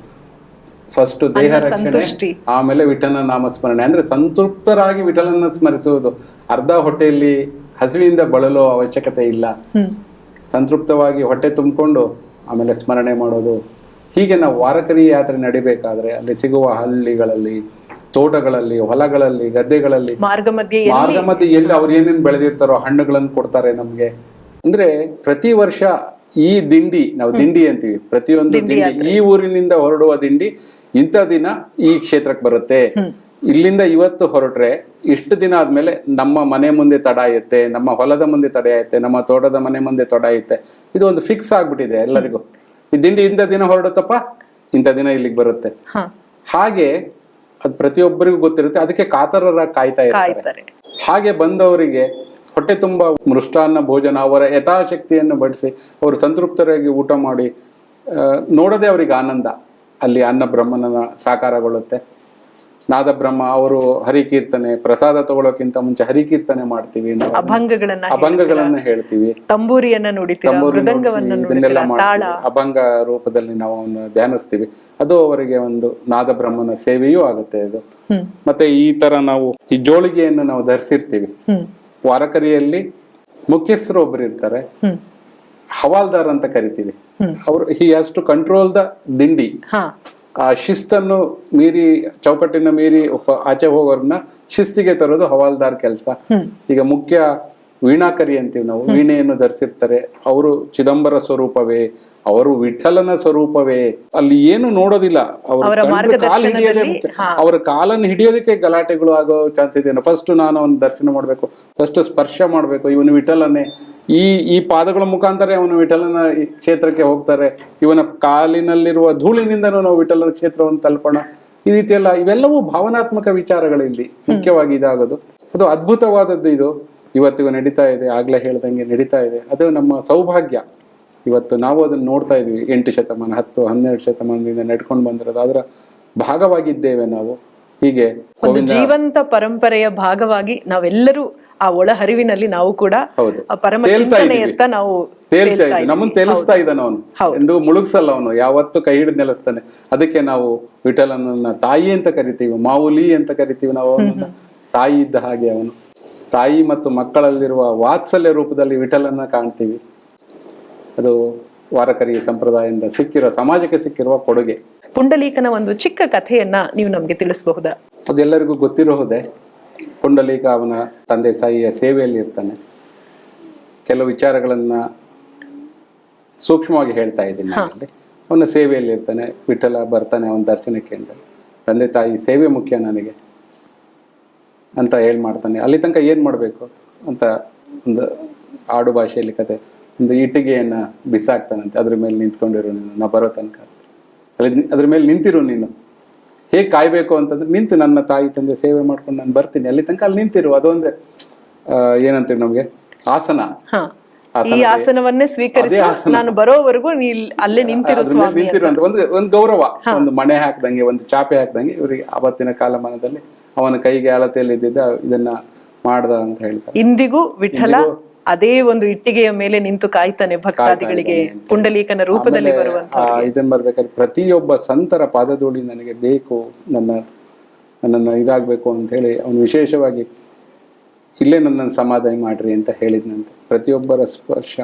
ಫಸ್ಟ್ ದೇಹ ರಕ್ಷಣೆ, ಆಮೇಲೆ ವಿಠಲನ ನಾಮಸ್ಮರಣೆ. ಅಂದ್ರೆ ಸಂತೃಪ್ತರಾಗಿ ವಿಠಲನ ಸ್ಮರಿಸುವುದು. ಅರ್ಧ ಹೊಟ್ಟೆಯಲ್ಲಿ ಹಸಿವಿಂದ ಬಳಲೋ ಅವಶ್ಯಕತೆ ಇಲ್ಲ. ಸಂತೃಪ್ತವಾಗಿ ಹೊಟ್ಟೆ ತುಂಬಿಕೊಂಡು ಆಮೇಲೆ ಸ್ಮರಣೆ ಮಾಡೋದು. ಹೀಗೆ ನಾವು ವಾರಕರಿ ಯಾತ್ರೆ ನಡಿಬೇಕಾದ್ರೆ ಅಲ್ಲಿ ಸಿಗುವ ಹಳ್ಳಿಗಳಲ್ಲಿ, ತೋಟಗಳಲ್ಲಿ, ಹೊಲಗಳಲ್ಲಿ, ಗದ್ದೆಗಳಲ್ಲಿ, ಮಾರ್ಗ ಮಧ್ಯೆ ಎಲ್ಲಿ ಅವ್ರು ಏನೇನು ಬೆಳೆದಿರ್ತಾರೋ ಹಣ್ಣುಗಳನ್ನು ಕೊಡ್ತಾರೆ ನಮ್ಗೆ. ಅಂದ್ರೆ ಪ್ರತಿ ವರ್ಷ ಈ ದಿಂಡಿ, ನಾವು ದಿಂಡಿ ಅಂತೀವಿ, ಪ್ರತಿಯೊಂದು ದಿಂಡಿ ಈ ಊರಿನಿಂದ ಹೊರಡುವ ದಿಂಡಿ ಇಂಥ ದಿನ ಈ ಕ್ಷೇತ್ರಕ್ಕೆ ಬರುತ್ತೆ. ಇಲ್ಲಿಂದ ಇವತ್ತು ಹೊರಟ್ರೆ ಇಷ್ಟು ದಿನ ಆದ್ಮೇಲೆ ನಮ್ಮ ಮನೆ ಮುಂದೆ ತಡಾಯುತ್ತೆ, ನಮ್ಮ ಹೊಲದ ಮುಂದೆ ತಡೆಯುತ್ತೆ, ನಮ್ಮ ತೋಟದ ಮನೆ ಮುಂದೆ ತಡಾಯುತ್ತೆ. ಇದು ಒಂದು ಫಿಕ್ಸ್ ಆಗ್ಬಿಟ್ಟಿದೆ ಎಲ್ಲರಿಗೂ. ಈ ದಿಂಡಿ ಇಂಥ ದಿನ ಹೊರಡುತ್ತಪ್ಪ, ಇಂಥ ದಿನ ಇಲ್ಲಿಗೆ ಬರುತ್ತೆ. ಹಾಗೆ ಅದು ಪ್ರತಿಯೊಬ್ಬರಿಗೂ ಗೊತ್ತಿರುತ್ತೆ. ಅದಕ್ಕೆ ಕಾತರರಾಗಿ ಕಾಯ್ತಾ ಇರ್ತಾರೆ. ಹಾಗೆ ಬಂದವರಿಗೆ ಹೊಟ್ಟೆ ತುಂಬಾ ಮೃಷ್ಟಾನ್ನ ಭೋಜನ, ಅವರ ಯಥಾಶಕ್ತಿಯನ್ನು ಬಡಿಸಿ ಅವರು ಸಂತೃಪ್ತರಾಗಿ ಊಟ ಮಾಡಿ ನೋಡೋದೇ ಅವರಿಗೆ ಆನಂದ. ಅಲ್ಲಿ ಅನ್ನ ಬ್ರಹ್ಮನ ಸಾಕಾರಗೊಳ್ಳುತ್ತೆ. ನಾದ ಬ್ರಹ್ಮ ಅವರು ಹರಿಕೀರ್ತನೆ, ಪ್ರಸಾದ ತಗೊಳ್ಳೋಕ್ಕಿಂತ ಮುಂಚೆ ಹರಿಕೀರ್ತನೆ ಮಾಡ್ತೀವಿ, ಅಭಂಗಗಳನ್ನ ಹೇಳ್ತೀವಿ, ತಂಬೂರಿಯನ್ನ ಇದನ್ನೆಲ್ಲ ಮಾಡ್ತೀವಿ, ಅಭಂಗ ರೂಪದಲ್ಲಿ ನಾವು ಅವನ್ನ ಧ್ಯಾನಿಸ್ತೀವಿ. ಅದು ಅವರಿಗೆ ಒಂದು ನಾದ ಬ್ರಹ್ಮನ ಸೇವೆಯೂ ಆಗುತ್ತೆ ಅದು. ಮತ್ತೆ ಈ ತರ ನಾವು ಈ ಜೋಳಿಗೆಯನ್ನು ನಾವು ಧರಿಸಿರ್ತೀವಿ. ವಾರಕರಿಯಲ್ಲಿ ಮುಖ್ಯಸ್ಥರು ಒಬ್ಬರು ಇರ್ತಾರೆ, ಹವಾಲ್ದಾರ್ ಅಂತ ಕರಿತೀವಿ. ಅವರು he has to control the dindi. ಆ ಶಿಸ್ತನ್ನು ಮೀರಿ, ಚೌಕಟ್ಟಿನ ಮೀರಿ ಆಚೆ ಹೋಗೋರ್ನ ಶಿಸ್ತಿಗೆ ತರೋದು ಹವಾಲ್ದಾರ್ ಕೆಲಸ. ಈಗ ಮುಖ್ಯ ವೀಣಾಕರಿ ಅಂತೀವಿ ನಾವು, ವೀಣೆಯನ್ನು ಧರಿಸಿರ್ತಾರೆ. ಅವರು ಚಿದಂಬರ ಸ್ವರೂಪವೇ, ಅವರು ವಿಠಲನ ಸ್ವರೂಪವೇ. ಅಲ್ಲಿ ಏನು ನೋಡೋದಿಲ್ಲ, ಅವರ ಕಾಲನ್ನು ಹಿಡಿಯೋದಕ್ಕೆ ಗಲಾಟೆಗಳು ಆಗೋ ಚಾನ್ಸ್ ಇದೆ. ಫಸ್ಟ್ ನಾನು ಅವನ ದರ್ಶನ ಮಾಡ್ಬೇಕು, ಫಸ್ಟ್ ಸ್ಪರ್ಶ ಮಾಡ್ಬೇಕು, ಇವನು ವಿಠಲನೇ. ಈ ಪಾದಗಳ ಮುಖಾಂತರ ಅವನು ವಿಠಲನ ಕ್ಷೇತ್ರಕ್ಕೆ ಹೋಗ್ತಾರೆ. ಇವನ ಕಾಲಿನಲ್ಲಿರುವ ಧೂಳಿನಿಂದನೂ ನಾವು ವಿಠಲನ ಕ್ಷೇತ್ರವನ್ನು ತಲುಪೋಣ. ಈ ರೀತಿಯೆಲ್ಲ ಇವೆಲ್ಲವೂ ಭಾವನಾತ್ಮಕ ವಿಚಾರಗಳಲ್ಲಿ ಮುಖ್ಯವಾಗಿ ಇದಾಗೋದು. ಅದು ಅದ್ಭುತವಾದದ್ದು. ಇದು ಇವತ್ತಿಗೂ ನಡೀತಾ ಇದೆ, ಆಗ್ಲೇ ಹೇಳ್ದಂಗೆ ನಡೀತಾ ಇದೆ. ಅದು ನಮ್ಮ ಸೌಭಾಗ್ಯ. ಇವತ್ತು ನಾವು ಅದನ್ನ ನೋಡ್ತಾ ಇದೀವಿ. 8 ಶತಮಾನ 10, 12 ಶತಮಾನದಿಂದ ನಡ್ಕೊಂಡು ಬಂದಿರೋದು, ಅದರ ಭಾಗವಾಗಿದ್ದೇವೆ ನಾವು. ಹೀಗೆ ಒಂದು ಜೀವಂತ ಪರಂಪರೆಯ ಭಾಗವಾಗಿ ನಾವೆಲ್ಲರೂ ಆ ಒಳಹರಿವಿನಲ್ಲಿ ನಾವು ಕೂಡ ಪರಮ ಚಿಂತನೆಯತ್ತ ನಾವು ತೇಲ್ತಾ ಇದ್ವಿ. ನಮ್ಮನ್ನು ತೇಲಿಸ್ತಾ ಇದ್ದಾನೆ ಅವನು, ಎಂದು ಮುಳುಗ್ಸಲ್ಲ ಅವನು, ಯಾವತ್ತು ಕೈ ಹಿಡಿದು ನೆಲೆಸ್ತಾನೆ. ಅದಕ್ಕೆ ನಾವು ವಿಠಲನನ್ನ ತಾಯಿ ಅಂತ ಕರಿತೀವಿ, ಮಾವುಲಿ ಅಂತ ಕರಿತೀವಿ ನಾವು. ಅವನನ್ನ ತಾಯಿ ಇದ್ದ ಹಾಗೆ ಅವನು. ತಾಯಿ ಮತ್ತು ಮಕ್ಕಳಲ್ಲಿರುವ ವಾತ್ಸಲ್ಯ ರೂಪದಲ್ಲಿ ವಿಠಲನ್ನ ಕಾಣ್ತೀವಿ. ಅದು ವಾರಕರಿ ಸಂಪ್ರದಾಯದಿಂದ ಸಿಕ್ಕಿರೋ, ಸಮಾಜಕ್ಕೆ ಸಿಕ್ಕಿರುವ ಕೊಡುಗೆ. ಪುಂಡಲೀಕನ ಒಂದು ಚಿಕ್ಕ ಕಥೆಯನ್ನ ನೀವು ನಮ್ಗೆ ತಿಳಿಸಬಹುದಾ? ಅದೆಲ್ಲರಿಗೂ ಗೊತ್ತಿರೋದೇ. ಪುಂಡಲೀಕ ಅವನ ತಂದೆ ತಾಯಿಯ ಸೇವೆಯಲ್ಲಿ ಇರ್ತಾನೆ. ಕೆಲವು ವಿಚಾರಗಳನ್ನ ಸೂಕ್ಷ್ಮವಾಗಿ ಹೇಳ್ತಾ ಇದ್ದೀನಿ ನಾನಲ್ಲಿ. ಅವನ ಸೇವೆಯಲ್ಲಿ ಇರ್ತಾನೆ. ವಿಠಲ ಬರ್ತಾನೆ ಅವನ ದರ್ಶನಕ್ಕೆ ಅಂತ. ತಂದೆ ತಾಯಿ ಸೇವೆ ಮುಖ್ಯ ನನಗೆ ಅಂತ ಮಾಡ್ತಾನೆ. ಅಲ್ಲಿ ತನಕ ಏನ್ ಮಾಡ್ಬೇಕು ಅಂತ ಒಂದು ಆಡು ಭಾಷೆಯಲ್ಲಿ ಕತೆ. ಒಂದು ಇಟ್ಟಿಗೆಯನ್ನ ಬಿಸಾಕ್ತಾನಂತೆ. ಅದ್ರ ಮೇಲೆ ನಿಂತ್ಕೊಂಡಿರು ನೀನು, ನಾ ಬರೋ ತನಕ ಅದ್ರ ಮೇಲೆ ನಿಂತಿರು ನೀನು. ಹೇಗೆ ಕಾಯ್ಬೇಕು ಅಂತಂದ್ರೆ ನಿಂತು ನನ್ನ ತಾಯಿ ತಂದೆ ಸೇವೆ ಮಾಡ್ಕೊಂಡು ನಾನು ಬರ್ತೀನಿ, ಅಲ್ಲಿ ತನಕ ಅಲ್ಲಿ ನಿಂತಿರು. ಅದೊಂದು ಏನಂತೀವಿ ನಮ್ಗೆ ಆಸನ. ಈ ಆಸನವನ್ನೇ ಸ್ವೀಕರಿಸಿ ನಾನು ಬರೋವರೆಗೂ ಅಲ್ಲೇ ನಿಂತಿರು ಅಂತ ಒಂದು ಗೌರವ. ಒಂದು ಮಣೆ ಹಾಕ್ದಂಗೆ, ಒಂದು ಚಾಪೆ ಹಾಕ್ದಂಗೆ ಇವರಿಗೆ ಆವತ್ತಿನ ಕಾಲಮಾನದಲ್ಲಿ ಅವನ ಕೈಗೆ ಅಳತೆಯಲ್ಲಿ ಇದ್ದಿದ್ದ ಇದನ್ನ ಮಾಡ್ದ ಅಂತ ಹೇಳ್ತಾರೆ. ಇಂದಿಗೂ ವಿಠಲ ಅದೇ ಒಂದು ಇಟ್ಟಿಗೆಯ ಮೇಲೆ ನಿಂತು ಕಾಯ್ತಾನೆ ಭಕ್ತಾದಿಗಳಿಗೆ ಪುಂಡಲೀಕನ ರೂಪದಲ್ಲಿ ಬರುವಂತ. ಇದನ್ನ ಬರ್ಬೇಕಾದ್ರೆ ಪ್ರತಿಯೊಬ್ಬ ಸಂತರ ಪಾದಧೂಳಿ ನನಗೆ ಬೇಕು, ನನ್ನನ್ನು ಇದಾಗಬೇಕು ಅಂತ ಹೇಳಿ ಅವನು ವಿಶೇಷವಾಗಿ ಇಲ್ಲೇ ನನ್ನನ್ನು ಸಮಾಧಾನ ಮಾಡ್ರಿ ಅಂತ ಹೇಳಿದ್ನಂತೆ. ಪ್ರತಿಯೊಬ್ಬರ ಸ್ಪರ್ಶ,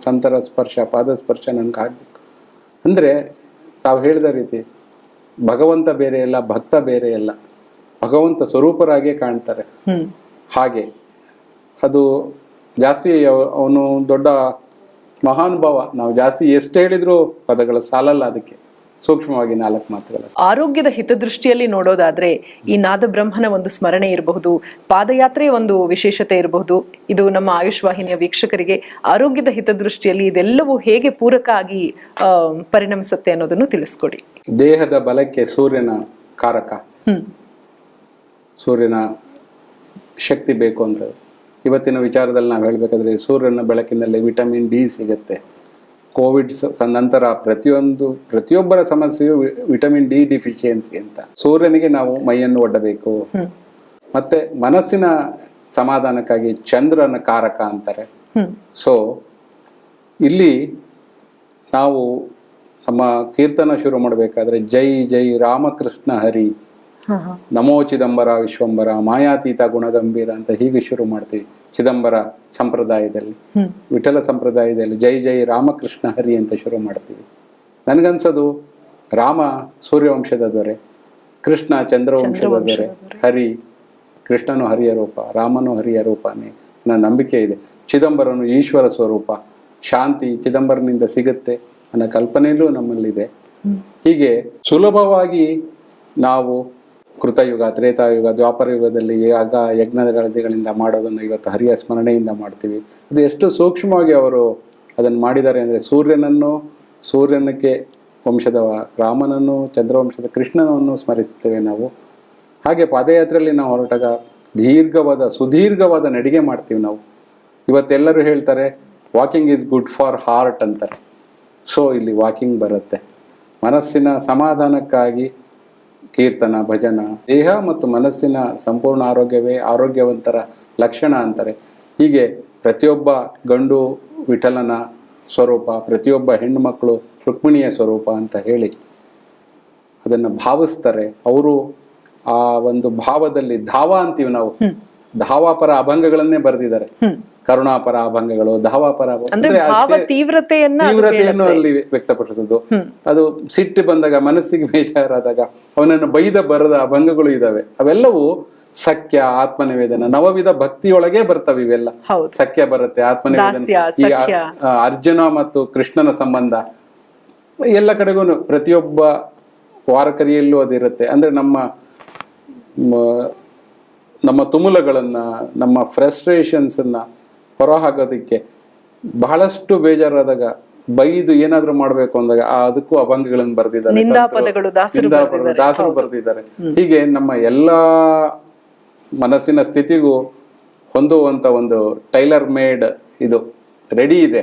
ಸಂತರ ಸ್ಪರ್ಶ, ಪಾದ ಸ್ಪರ್ಶ ನನ್ಗೆ ಆಗ್ಬೇಕು. ಅಂದ್ರೆ ತಾವು ಹೇಳಿದ ರೀತಿ ಭಗವಂತ ಬೇರೆ ಅಲ್ಲ, ಭಕ್ತ ಬೇರೆ ಅಲ್ಲ, ಭಗವಂತ ಸ್ವರೂಪರಾಗೇ ಕಾಣ್ತಾರೆ. ಹಾಗೆ ಅದು ಜಾಸ್ತಿ ಅವನು ದೊಡ್ಡ ಮಹಾನುಭಾವ. ನಾವು ಜಾಸ್ತಿ ಎಷ್ಟು ಹೇಳಿದ್ರು ಪದಗಳ ಸಾಲಲ್ಲ. ಅದಕ್ಕೆ ಸೂಕ್ಷ್ಮವಾಗಿ 4 ಮಾತುಗಳು. ಆರೋಗ್ಯದ ಹಿತದೃಷ್ಟಿಯಲ್ಲಿ ನೋಡೋದಾದ್ರೆ ಈ ನಾದ ಬ್ರಹ್ಮನ ಒಂದು ಸ್ಮರಣೆ ಇರಬಹುದು, ಪಾದಯಾತ್ರೆಯ ಒಂದು ವಿಶೇಷತೆ ಇರಬಹುದು. ಇದು ನಮ್ಮ ಆಯುಷ್ ವಾಹಿನಿಯ ವೀಕ್ಷಕರಿಗೆ ಆರೋಗ್ಯದ ಹಿತದೃಷ್ಟಿಯಲ್ಲಿ ಇದೆಲ್ಲವೂ ಹೇಗೆ ಪೂರಕ ಆಗಿ ಪರಿಣಮಿಸುತ್ತೆ ಅನ್ನೋದನ್ನು ತಿಳಿಸ್ಕೊಡಿ. ದೇಹದ ಬಲಕ್ಕೆ ಸೂರ್ಯನ ಕಾರಕ, ಸೂರ್ಯನ ಶಕ್ತಿ ಬೇಕು ಅಂತ ಇವತ್ತಿನ ವಿಚಾರದಲ್ಲಿ ನಾವು ಹೇಳ್ಬೇಕಾದ್ರೆ ಸೂರ್ಯನ ಬೆಳಕಿನಲ್ಲಿ ವಿಟಮಿನ್ ಡಿ ಸಿಗುತ್ತೆ. ಕೋವಿಡ್ ನಂತರ ಪ್ರತಿಯೊಬ್ಬರ ಸಮಸ್ಯೆಯು ವಿಟಮಿನ್ ಡಿ ಡಿಫಿಷಿಯನ್ಸಿ ಅಂತ. ಸೂರ್ಯನಿಗೆ ನಾವು ಮೈಯನ್ನು ಒಡ್ಡಬೇಕು. ಮತ್ತೆ ಮನಸ್ಸಿನ ಸಮಾಧಾನಕ್ಕಾಗಿ ಚಂದ್ರನ ಕಾರಕ ಅಂತಾರೆ. ಸೊ ಇಲ್ಲಿ ನಾವು ನಮ್ಮ ಕೀರ್ತನ ಶುರು ಮಾಡಬೇಕಾದ್ರೆ ಜೈ ಜೈ ರಾಮಕೃಷ್ಣ ಹರಿ, ನಮೋ ಚಿದಂಬರ ವಿಶ್ವಂಬರ, ಮಾಯಾತೀತ ಗುಣಗಂಭೀರ ಅಂತ ಹೀಗೆ ಶುರು ಮಾಡ್ತೀವಿ ಚಿದಂಬರ ಸಂಪ್ರದಾಯದಲ್ಲಿ. ವಿಠಲ ಸಂಪ್ರದಾಯದಲ್ಲಿ ಜೈ ಜೈ ರಾಮಕೃಷ್ಣ ಹರಿ ಅಂತ ಶುರು ಮಾಡ್ತೀವಿ. ನನಗನ್ಸೋದು ರಾಮ ಸೂರ್ಯವಂಶದ ದೊರೆ, ಕೃಷ್ಣ ಚಂದ್ರವಂಶದ ದೊರೆ, ಹರಿ ಕೃಷ್ಣನು ಹರಿಯ ರೂಪ, ರಾಮನು ಹರಿಯ ರೂಪನೇ ನನ್ನ ನಂಬಿಕೆ ಇದೆ. ಚಿದಂಬರನು ಈಶ್ವರ ಸ್ವರೂಪ, ಶಾಂತಿ ಚಿದಂಬರನಿಂದ ಸಿಗುತ್ತೆ ಅನ್ನೋ ಕಲ್ಪನೆಯಲ್ಲೂ ನಮ್ಮಲ್ಲಿದೆ. ಹೀಗೆ ಸುಲಭವಾಗಿ ನಾವು ಕೃತಯುಗ, ತ್ರೇತಾಯುಗ, ದ್ವಾಪರ ಯುಗದಲ್ಲಿ ಯಾಗ ಯಜ್ಞಗಳಿಂದ ಮಾಡೋದನ್ನು ಇವತ್ತು ಹರಿಯ ಸ್ಮರಣೆಯಿಂದ ಮಾಡ್ತೀವಿ. ಅದು ಎಷ್ಟು ಸೂಕ್ಷ್ಮವಾಗಿ ಅವರು ಅದನ್ನು ಮಾಡಿದ್ದಾರೆ ಅಂದರೆ ಸೂರ್ಯನಕ್ಕೆ ವಂಶದ ರಾಮನನ್ನು, ಚಂದ್ರವಂಶದ ಕೃಷ್ಣನನ್ನು ಸ್ಮರಿಸ್ತೇವೆ ನಾವು. ಹಾಗೆ ಪಾದಯಾತ್ರೆಯಲ್ಲಿ ನಾವು ಹೊರಟಾಗ ಸುದೀರ್ಘವಾದ ನಡಿಗೆ ಮಾಡ್ತೀವಿ ನಾವು. ಇವತ್ತೆಲ್ಲರೂ ಹೇಳ್ತಾರೆ walking is good for heart ಅಂತಾರೆ. ಸೊ ಇಲ್ಲಿ ವಾಕಿಂಗ್ ಬರುತ್ತೆ. ಮನಸ್ಸಿನ ಸಮಾಧಾನಕ್ಕಾಗಿ ಕೀರ್ತನ, ಭಜನ, ದೇಹ ಮತ್ತು ಮನಸ್ಸಿನ ಸಂಪೂರ್ಣ ಆರೋಗ್ಯವೇ ಆರೋಗ್ಯವಂತರ ಲಕ್ಷಣ ಅಂತಾರೆ. ಹೀಗೆ ಪ್ರತಿಯೊಬ್ಬ ಗಂಡು ವಿಠಲನ ಸ್ವರೂಪ, ಪ್ರತಿಯೊಬ್ಬ ಹೆಣ್ಣುಮಕ್ಕಳು ರುಕ್ಮಿಣಿಯ ಸ್ವರೂಪ ಅಂತ ಹೇಳಿ ಅದನ್ನು ಭಾವಿಸ್ತಾರೆ. ಅವರು ಆ ಒಂದು ಭಾವದಲ್ಲಿ ಧಾವ ಅಂತೀವಿ ನಾವು, ಧಾವಾಪರ ಅಭಂಗಗಳನ್ನೇ ಬರೆದಿದ್ದಾರೆ. ಕರುಣಾಪರ ಅಭಂಗಗಳು, ಧಾವಾಪರ ತೀವ್ರತೆಯನ್ನು ಅಲ್ಲಿ ವ್ಯಕ್ತಪಡಿಸೋದು. ಅದು ಸಿಟ್ಟು ಬಂದಾಗ, ಮನಸ್ಸಿಗೆ ಬೇಜಾರಾದಾಗ ಅವನನ್ನು ಬೈದ ಬರದ ಅಭಂಗಗಳು ಇದಾವೆ. ಅವೆಲ್ಲವೂ ಸಖ್ಯ, ಆತ್ಮನಿವೇದನ, ನವವಿಧ ಭಕ್ತಿಯೊಳಗೆ ಬರ್ತವೆ ಇವೆಲ್ಲ. ಸಖ್ಯ ಬರುತ್ತೆ, ಆತ್ಮನಿವೇದನ, ಅರ್ಜುನ ಮತ್ತು ಕೃಷ್ಣನ ಸಂಬಂಧ ಎಲ್ಲ ಕಡೆಗೂ ಪ್ರತಿಯೊಬ್ಬ ವಾರಕರಿಯಲ್ಲೂ ಅದಿರುತ್ತೆ. ಅಂದ್ರೆ ನಮ್ಮ ತುಮುಲಗಳನ್ನ, ನಮ್ಮ ಫ್ರಸ್ಟ್ರೇಷನ್ಸನ್ನ ಹೊರಹಾಕೋದಕ್ಕೆ ಬಹಳಷ್ಟು ಬೇಜಾರಾದಾಗ, ಬೈದು ಏನಾದ್ರೂ ಮಾಡ್ಬೇಕು ಅಂದಾಗ ಅದಕ್ಕೂ ಅಭಂಗಗಳನ್ನು ಬರೆದಿದ್ದಾರೆ, ದಾಸರು ಬರೆದಿದ್ದಾರೆ. ಹೀಗೆ ನಮ್ಮ ಎಲ್ಲಾ ಮನಸ್ಸಿನ ಸ್ಥಿತಿಗೂ ಹೊಂದುವಂತ ಒಂದು ಟೈಲರ್ ಮೇಡ್ ಇದು ರೆಡಿ ಇದೆ.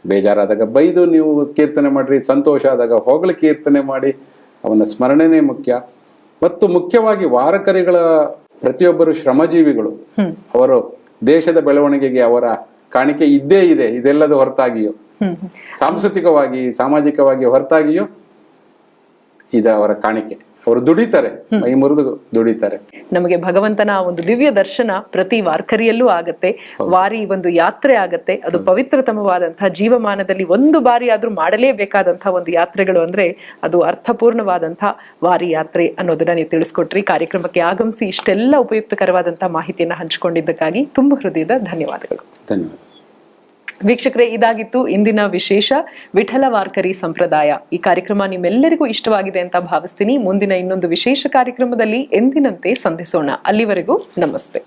ಬೇಜಾರಾದಾಗ ಬೈದು ನೀವು ಕೀರ್ತನೆ ಮಾಡ್ರಿ, ಸಂತೋಷ ಆದಾಗ ಹೊಗಳು ಕೀರ್ತನೆ ಮಾಡಿ, ಅವನ ಸ್ಮರಣೆನೇ ಮುಖ್ಯ. ಮತ್ತು ಮುಖ್ಯವಾಗಿ ವಾರಕರಿಗಳ ಪ್ರತಿಯೊಬ್ಬರು ಶ್ರಮಜೀವಿಗಳು. ಅವರು ದೇಶದ ಬೆಳವಣಿಗೆಗೆ ಅವರ ಕಾಣಿಕೆ ಇದ್ದೇ ಇದೆ. ಇದೆಲ್ಲದ ಹೊರತಾಗಿಯೂ, ಸಾಂಸ್ಕೃತಿಕವಾಗಿ, ಸಾಮಾಜಿಕವಾಗಿ ಹೊರತಾಗಿಯೂ ಇದು ಅವರ ಕಾಣಿಕೆ. ಅವರು ದುಡಿತಾರೆ, ಮೈ ಮುರಿದು ದುಡಿತಾರೆ. ನಮಗೆ ಭಗವಂತನ ಒಂದು ದಿವ್ಯ ದರ್ಶನ ಪ್ರತಿ ವಾರ್ಕರಿಯಲ್ಲೂ ಆಗತ್ತೆ. ವಾರಿ ಒಂದು ಯಾತ್ರೆ ಆಗತ್ತೆ. ಅದು ಪವಿತ್ರತಮವಾದಂತಹ ಜೀವಮಾನದಲ್ಲಿ ಒಂದು ಬಾರಿ ಆದ್ರೂ ಮಾಡಲೇಬೇಕಾದಂತಹ ಒಂದು ಯಾತ್ರೆಗಳು ಅಂದ್ರೆ ಅದು ಅರ್ಥಪೂರ್ಣವಾದಂತಹ ವಾರಿ ಯಾತ್ರೆ ಅನ್ನೋದನ್ನ ನೀವು ತಿಳಿಸ್ಕೊಟ್ರಿ. ಕಾರ್ಯಕ್ರಮಕ್ಕೆ ಆಗಮಿಸಿ ಇಷ್ಟೆಲ್ಲ ಉಪಯುಕ್ತಕರವಾದಂತಹ ಮಾಹಿತಿಯನ್ನ ಹಂಚಿಕೊಂಡಿದ್ದಕ್ಕಾಗಿ ತುಂಬ ಹೃದಯದ ಧನ್ಯವಾದಗಳು. ಧನ್ಯವಾದ ವೀಕ್ಷಕರೇ, ಇದಾಗಿತ್ತು ಇಂದಿನ ವಿಶೇಷ ವಿಠಲ ವಾರ್ಕರಿ ಸಂಪ್ರದಾಯ. ಈ ಕಾರ್ಯಕ್ರಮ ನಿಮ್ಮೆಲ್ಲರಿಗೂ ಇಷ್ಟವಾಗಿದೆ ಅಂತ ಭಾವಿಸ್ತೀನಿ. ಮುಂದಿನ ಇನ್ನೊಂದು ವಿಶೇಷ ಕಾರ್ಯಕ್ರಮದಲ್ಲಿ ಎಂದಿನಂತೆ ಸಂಧಿಸೋಣ. ಅಲ್ಲಿವರೆಗೂ ನಮಸ್ತೆ.